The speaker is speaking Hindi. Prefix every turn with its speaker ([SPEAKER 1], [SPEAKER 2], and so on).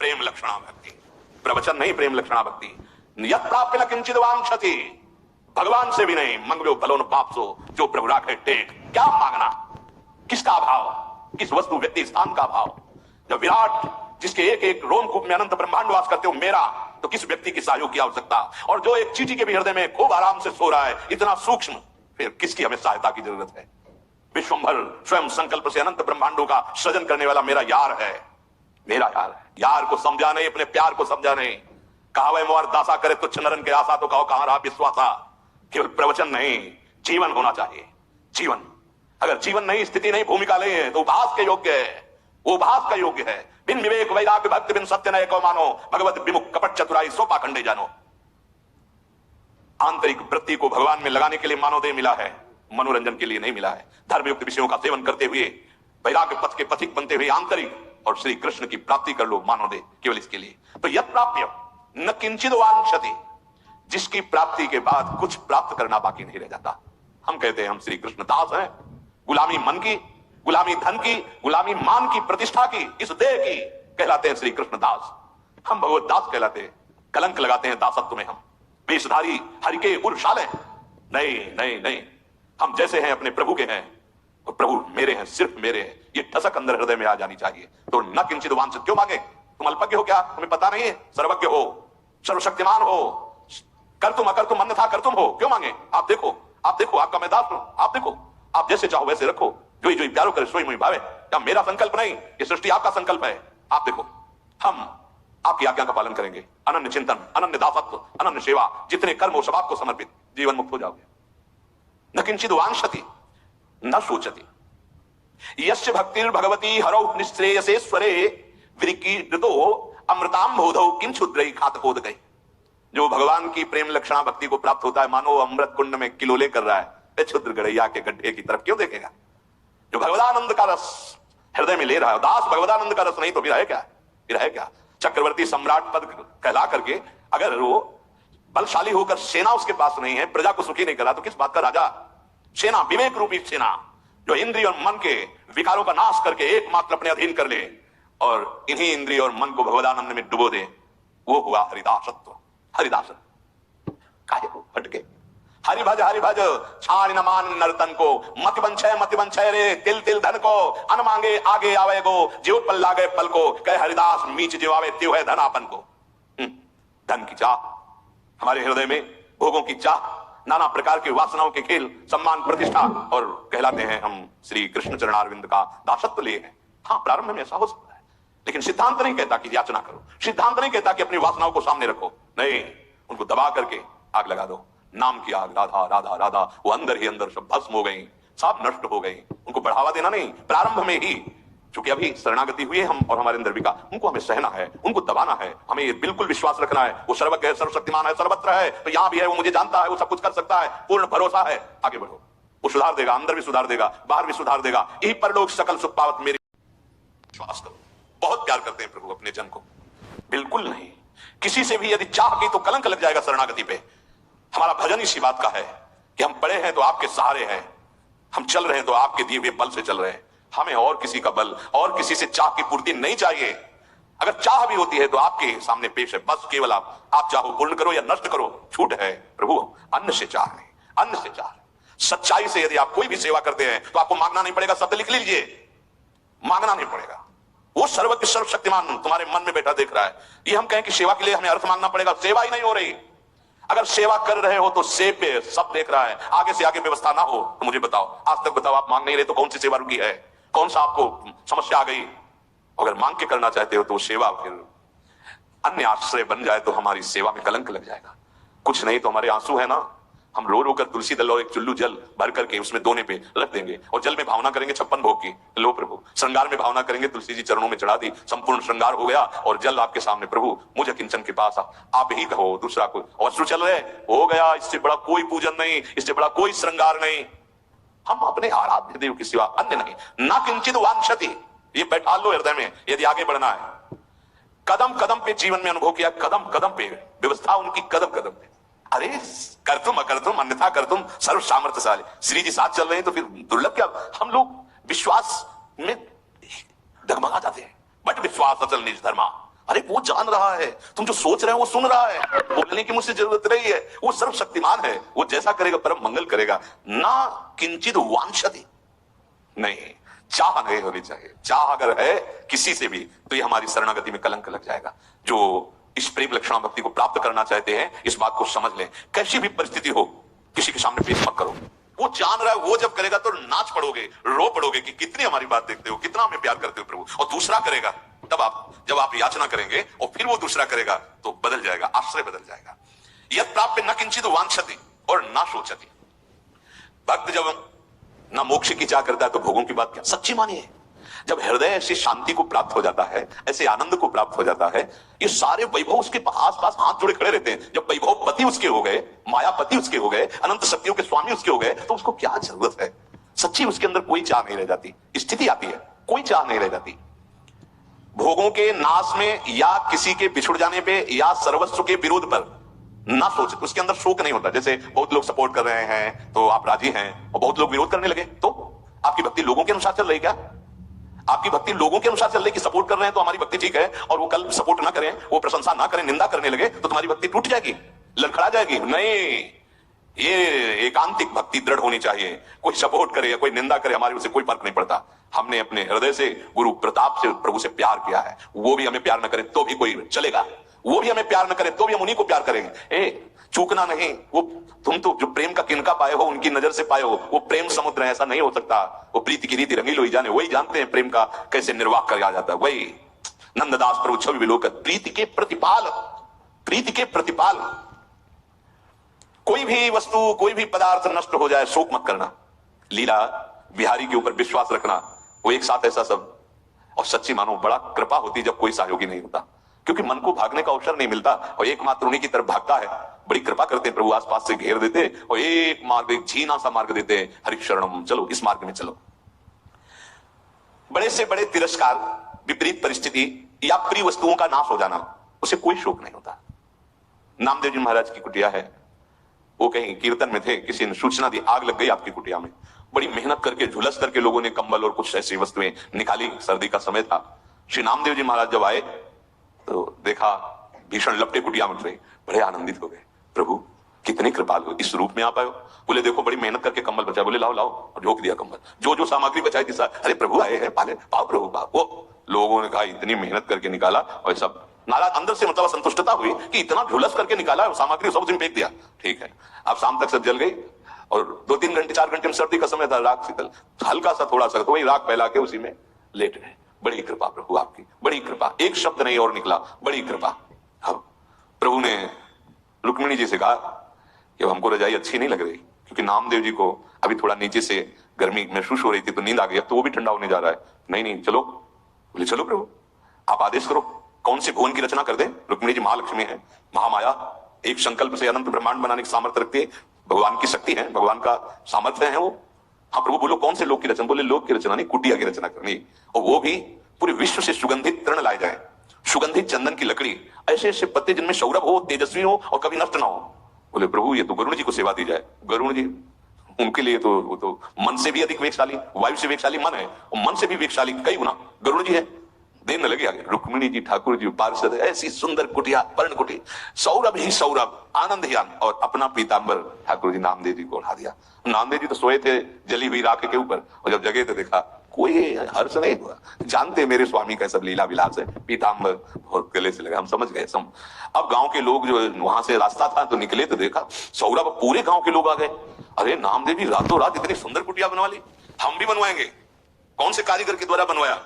[SPEAKER 1] प्रेम लक्षणा भक्ति, प्रवचन नहीं, प्रेम लक्षणा भक्ति। यत् प्राप्य न किंचित वांछति, भगवान से भी नहीं मंगलो भलो न पापसो, जो प्रभु राखे टेक। क्या मांगना, किसका भाव, किस वस्तु व्यक्ति स्थान का भाव। जब विराट जिसके एक एक रोमकूप में अनंत ब्रह्मांड वास करते हो मेरा, तो किस व्यक्ति की सहयोग की आवश्यकता। और जो एक चींटी के भी हृदय में खूब आराम से सो रहा है, इतना सूक्ष्म, फिर किसकी हमें सहायता की जरूरत है। विश्वंभर स्वयं संकल्प से अनंत ब्रह्मांडों का सृजन करने वाला मेरा यार है, मेरा यार है। यार को समझा नहीं, अपने प्यार को समझा नहीं। कहावे मोर दासा करे तुच्छ नरन के आशा, तो कहो कहां रहा विश्वासा। केवल प्रवचन नहीं, जीवन होना चाहिए। जीवन, अगर जीवन नहीं, स्थिति नहीं, भूमिका नहीं है, तो उपहास के योग्य है, उपहास का योग्य है। बिन विवेक वैराग्य भक्ति बिन सत्य नय को मानो, भगवत विमुख कपट चतुराई सो पाखंडे जानो। आंतरिक वृत्ति को भगवान में लगाने के लिए मानवदेह मिला है, मनोरंजन के लिए नहीं मिला है। धर्मयुक्त विषयों का सेवन करते हुए वैराग्य पथ के पथिक बनते हुए आंतरिक और श्री कृष्ण की प्राप्ति कर लो मानवदेह, केवल इसके लिए। तो यत् प्राप्य न किंचित वांछति, जिसकी प्राप्ति के बाद कुछ प्राप्त करना बाकी नहीं रह जाता। हम कहते हैं हम श्री कृष्ण दास हैं। गुलामी मन की, गुलामी धन की, गुलामी मान की, प्रतिष्ठा की, इस देह की, कहलाते हैं श्री कृष्ण दास। हम भगवत दास कहलाते हैं। कलंक लगाते हैं दासत्व में हम, वेशधारी हरि के उर्शाले। नहीं नहीं नहीं, हम जैसे हैं अपने प्रभु के हैं, और प्रभु मेरे हैं, सिर्फ मेरे हैं, ये ठसक अंदर हृदय में आ जानी चाहिए। तो न किंचित वांछित क्यों मांगे? तुम अल्पज्ञ हो क्या? तुम्हें पता नहीं है? सर्वज्ञ हो, सर्वशक्तिमान हो, कर तुम अकर तुम अन्यथा कर तुम हो, क्यों मांगे? आप देखो, आप देखो, आपका मैं दास हूं, आप देखो, आप जैसे चाहो वैसे रखो, जो ही प्यारो करे सोई मुई भावे। क्या मेरा संकल्प नहीं, ये सृष्टि आपका संकल्प है। आप देखो, हम आपकी आज्ञा का पालन करेंगे। अनन्य चिंतन, अनन्य दासत्व, अनन्य सेवा, जितने कर्म हो सब आपको समर्पित, जीवन मुक्त हो जाओगे। न किंचित वांछति न सोचति, यस्य भक्तिर् भगवती हरौ निश्रेयसेश्वरे, विकीर्तो अमृताम बोधौ किं क्षुद्रै खातकोदकै। जो भगवान की प्रेम लक्षणा भक्ति को प्राप्त होता है, मानो अमृत कुंड में किलोले कर रहा है, क्षुद्र गड़ैया के गड्ढे की तरफ क्यों देखेगा? जो भगवदानंद का रस हृदय में ले रहा है, दास भगवदानंद का रस नहीं तो फिर है क्या? फिर है क्या? चक्रवर्ती सम्राट पद कहला करके अगर वो बलशाली होकर सेना उसके पास नहीं है, प्रजा को सुखी नहीं करा, तो किस बात का राजा? सेना, विवेक रूपी सेना, जो इंद्रिय और मन के विकारों का नाश करके एकमात्र अपने अधीन कर ले और इन्हीं इंद्रिय और मन को भगवदानंद में डुबो दे, वो हुआ हरिदासत्व। हरिदासन काहे को हटके हरि भज छाड़ न मान नर्तन को, मति बंछय रे तिल तिल धन को, अन मांगे आगे आवे गो, जीव पल लागे पल को, कहे हरिदास मीच जीवावे त्यो है धनापन को। धन की चाह, हमारे हृदय में भोगों की चाह, नाना प्रकार के वासनाओं के खेल, सम्मान प्रतिष्ठा, और कहलाते हैं हम श्री कृष्ण चरणारविंद का दासत्व लिए हैं। हाँ, प्रारंभ में ऐसा हो सकता है, लेकिन सिद्धांत नहीं कहता कि याचना करो, सिद्धांत नहीं कहता कि अपनी वासनाओं को सामने रखो। नहीं, उनको दबा करके आग लगा दो। नाम की आग, राधा राधा राधा, वो अंदर ही अंदर सब भस्म हो गई, सब नष्ट हो गई। उनको बढ़ावा देना नहीं, प्रारंभ में ही, क्योंकि अभी शरणागति हुई है हम और हमारे अंदर विकार, उनको हमें सहना है, उनको दबाना है। हमें ये बिल्कुल विश्वास रखना है, वो सर्वज्ञ है, सर्वशक्तिमान है, सर्वत्र है, तो यहां भी है, वो मुझे जानता है, वो सब कुछ कर सकता है, पूर्ण भरोसा है। आगे बढ़ो, वो सुधार देगा, अंदर भी सुधार देगा, बाहर भी सुधार देगा। यही परलोक सकल सुख पावत मेरी। विश्वास करो, बहुत प्यार करते हैं प्रभु अपने जन को, बिल्कुल नहीं। किसी से भी यदि चाह की तो कलंक लग जाएगा शरणागति पे। हमारा भजन इसी बात का है कि हम पड़े हैं तो आपके सहारे हैं, हम चल रहे हैं तो आपके दिए हुए बल से चल रहे हैं। हमें और किसी का बल और किसी से चाह की पूर्ति नहीं चाहिए। अगर चाह भी होती है तो आपके सामने पेश है, बस केवल आप चाहो पूर्ण करो या नष्ट करो, छूट है। प्रभु अन्न से चाह नहीं, अन्न से चाह। सच्चाई से यदि आप कोई भी सेवा करते हैं तो आपको मांगना नहीं पड़ेगा, शब्द लिख लीजिए, मांगना नहीं पड़ेगा। वो सर्वज्ञ सर्वशक्तिमान तुम्हारे मन में बैठा देख रहा है। ये हम कहें कि सेवा के लिए हमें अर्थ मांगना पड़ेगा, सेवा ही नहीं हो रही। अगर सेवा कर रहे हो तो सेब पे सब देख रहा है, आगे से आगे व्यवस्था ना हो तो मुझे बताओ, आज तक बताओ, आप मांग नहीं रहे तो कौन सी सेवा रुकी है? कौन सा आपको समस्या आ गई? अगर मांग के करना चाहते हो तो सेवा फिर अन्य आश्रय बन जाए तो हमारी सेवा में कलंक लग जाएगा। कुछ नहीं तो हमारे आंसू है ना, हम रो रो कर तुलसी दल और एक चुल्लू जल भर करके उसमें दोने पे रख देंगे और जल में भावना करेंगे 56 भोग की। लो प्रभु, श्रृंगार में भावना करेंगे, तुलसी जी चरणों में चढ़ा दी, संपूर्ण श्रृंगार हो गया और जल आपके सामने। प्रभु मुझे किंचन के पास आप ही कहो, दूसरा कोई। और अश्रु चल रहे, हो गया, इससे बड़ा कोई पूजन नहीं, इससे बड़ा कोई श्रृंगार नहीं। हम अपने आराध्य देव की सिवा अन्य नहीं। ना किंचित वांछति, ये बैठा लो हृदय में यदि आगे बढ़ना है। कदम कदम पे जीवन में अनुभव किया, कदम कदम पे व्यवस्था उनकी, कदम कदम पे। अरे कर तुम अकर तुम अन्यथा कर तुम सर्व सामर्थ्यशाली। श्री जी साथ चल रहे हैं तो फिर दुर्लभ क्या? हम लोग विश्वास में डगमगा जाते हैं। बट विश्वास अचल निज धर्मा, अरे वो जान रहा है, तुम जो सोच रहे हो वो सुन रहा है, बोलने की मुझसे जरूरत नहीं है, वो सर्वशक्तिमान है, वो जैसा करेगा परम मंगल करेगा। ना किंचित वांछति, नहीं, चाह नहीं होनी चाहिए। चाह अगर है किसी से भी तो ये हमारी शरणागति में कलंक लग जाएगा। जो इस प्रेम लक्षणा भक्ति को प्राप्त करना चाहते हैं इस बात को समझ लें, कैसी भी परिस्थिति हो किसी के सामने पेश मत करो। वो जान रहा है, वो जब करेगा तो नाच पड़ोगे, रो पड़ोगे कि कितनी हमारी बात देखते हो, कितना हमें प्यार करते हो प्रभु। और दूसरा करेगा तब जब आप याचना करेंगे और फिर वो दूसरा करेगा तो बदल जाएगा, आश्रय बदल जाएगा। यद प्राप्य न किंचित वांछति और ना सोचति। भक्त जब ना मोक्ष की चाह करता है तो भोगों की बात क्या। सच्ची मानिए, जब हृदय ऐसी शांति को प्राप्त हो जाता है, ऐसे आनंद को प्राप्त हो जाता है, ये सारे वैभव उसके आसपास हाथ जोड़े खड़े रहते हैं। जब वैभव पति उसके हो गए, मायापति उसके हो गए, अनंत शक्तियों के स्वामी उसके हो गए, तो उसको क्या जरूरत है। सच्ची उसके अंदर कोई चाह नहीं रह जाती। स्थिति आती है, कोई चाह नहीं रह जाती। भोगों के नाश में या किसी के बिछुड़ जाने पे या सर्वस्व के विरोध पर ना सोच, उसके अंदर शोक नहीं होता। जैसे बहुत लोग सपोर्ट कर रहे हैं तो आप राजी हैं, और बहुत लोग विरोध करने लगे तो आपकी भक्ति लोगों के अनुसार चल रही क्या? आपकी भक्ति लोगों के अनुसार चल रही कि सपोर्ट कर रहे हैं तो हमारी भक्ति ठीक है, और वो कल सपोर्ट ना करें, वो प्रशंसा ना करें, निंदा करने लगे तो तुम्हारी भक्ति टूट जाएगी, लड़खड़ा जाएगी। नहीं, ये एकांतिक भक्ति दृढ़ होनी चाहिए। कोई सपोर्ट करे या कोई निंदा करे, हमारे उसे कोई फर्क नहीं पड़ता। हमने अपने हृदय से गुरु प्रताप से प्रभु से प्यार किया है, वो भी हमें प्यार न करे तो भी कोई चलेगा, वो भी हमें प्यार न करे तो भी हम उन्हीं को प्यार करेंगे। चूकना नहीं। वो तुम तो जो प्रेम का किनका पाए हो, उनकी नजर से पाए हो, वो प्रेम समुद्र है, ऐसा नहीं हो सकता। वो प्रीति की रीति रंगीलो ही जाने, वही जानते हैं प्रेम का कैसे निर्वाह किया जाता है। वही नंददास प्रभु छवि विलोकन, प्रीति के प्रतिपाल, प्रीति के प्रतिपाल। कोई भी वस्तु, कोई भी पदार्थ नष्ट हो जाए, शोक मत करना। लीला बिहारी के ऊपर विश्वास रखना, वो एक साथ ऐसा सब। और सच्ची मानो बड़ा कृपा होती जब कोई सहयोगी नहीं होता, क्योंकि मन को भागने का अवसर नहीं मिलता और एकमात्र उन्हीं की तरफ भागता है। बड़ी कृपा करते प्रभु, आसपास से घेर देते और एक मार्ग, एक झीना सा मार्ग देते, हरि शरणम, चलो इस मार्ग में चलो। बड़े से बड़े तिरस्कार, विपरीत परिस्थिति या प्रिय वस्तुओं का नाश हो जाना, उसे कोई शोक नहीं होता। नामदेव जी महाराज की कुटिया है, वो कहीं कीर्तन में थे, किसी ने सूचना दी आग लग गई आपकी कुटिया में। बड़ी मेहनत करके झुलस करके लोगों ने कंबल और कुछ ऐसी वस्तुएं निकाली, सर्दी का समय था। श्री नामदेव जी महाराज जब आए तो देखा भीषण लपटे कुटिया में रहे, बड़े आनंदित हो गए। प्रभु कितनी कृपाल हो, इस रूप में आप आए हो। बोले देखो बड़ी मेहनत करके कंबल बचाए। बोले लाओ लाओ, और झोंक दिया कंबल, जो जो सामग्री बचाई थी सब। अरे प्रभु आए हैं, पाले पाओ प्रभु पाओ। वो लोगों ने कहा इतनी मेहनत करके निकाला, और सब नाराज अंदर से मतलब संतुष्टता हुई कि इतना झुलस करके निकाला, सामग्री सब उसमें फेंक दिया। ठीक है, अब शाम तक सब जल गई और 2-3 घंटे 4 घंटे में सर्दी का समय था, राख शीतल, हल्का सा थोड़ा सा, तो वही राख फैला के उसी में लेट गए। बड़ी कृपा प्रभु आपकी, बड़ी कृपा, एक शब्द नहीं और निकला, बड़ी कृपा। अब प्रभु ने रुक्मिणी जी से कहा कि हमको रजाई अच्छी नहीं लग रही, क्योंकि नामदेव जी को अभी थोड़ा नीचे से गर्मी महसूस हो रही थी, तो नींद आ गई, अब तो वो भी ठंडा होने जा रहा है। नहीं नहीं चलो। बोले चलो प्रभु, आप आदेश करो, कौन से भुवन की रचना कर दे। रुक्मिणी जी महालक्ष्मी है, महामाया, एक संकल्प से अनंत ब्रह्मांड बनाने की सामर्थ्य रखती है, भगवान की शक्ति है, भगवान का सामर्थ्य है वो। हाँ प्रभु बोलो कौन से लोक की रचना। बोले लोक की रचना नहीं, कुटिया की रचना करनी, और वो भी पूरे विश्व से सुगंधित तृण लाए जाए, सुगंधित चंदन की लकड़ी, ऐसे ऐसे पत्ते जिनमें सौरभ हो, तेजस्वी हो और कभी नष्ट ना हो। बोले प्रभु ये तो गरुड़ जी को सेवा दी जाए। गरुड़ जी, उनके लिए तो वो तो मन से भी अधिक वेगशाली, वायु से वेगशाली मन है, और मन से भी वेगशाली कई गुना गरुड़ जी है। देने लगे आगे रुक्मिणी जी, ठाकुर जी पार्षद, ऐसी सुंदर कुटिया, पर्ण कुटी, सौरभ ही सौरभ, आनंद ही आनंद, और अपना पीतांबर ठाकुर जी नामदेव जी को उड़ा दिया। नामदेव जी तो सोए थे जली हुई राख के ऊपर, और जब जगे तो देखा कोई हर्ष नहीं हुआ। जानते मेरे स्वामी का सब लीला विलास है, पीतांबर बहुत गले से लगा, हम समझ गए। अब गांव के लोग जो वहां से रास्ता था तो निकले तो देखा सौरभ, पूरे गांव के लोग आ गए। अरे नामदेव जी रातों रात इतनी सुंदर कुटिया बनवा ली, हम भी बनवाएंगे। कौन से कारीगर के द्वारा बनवाया?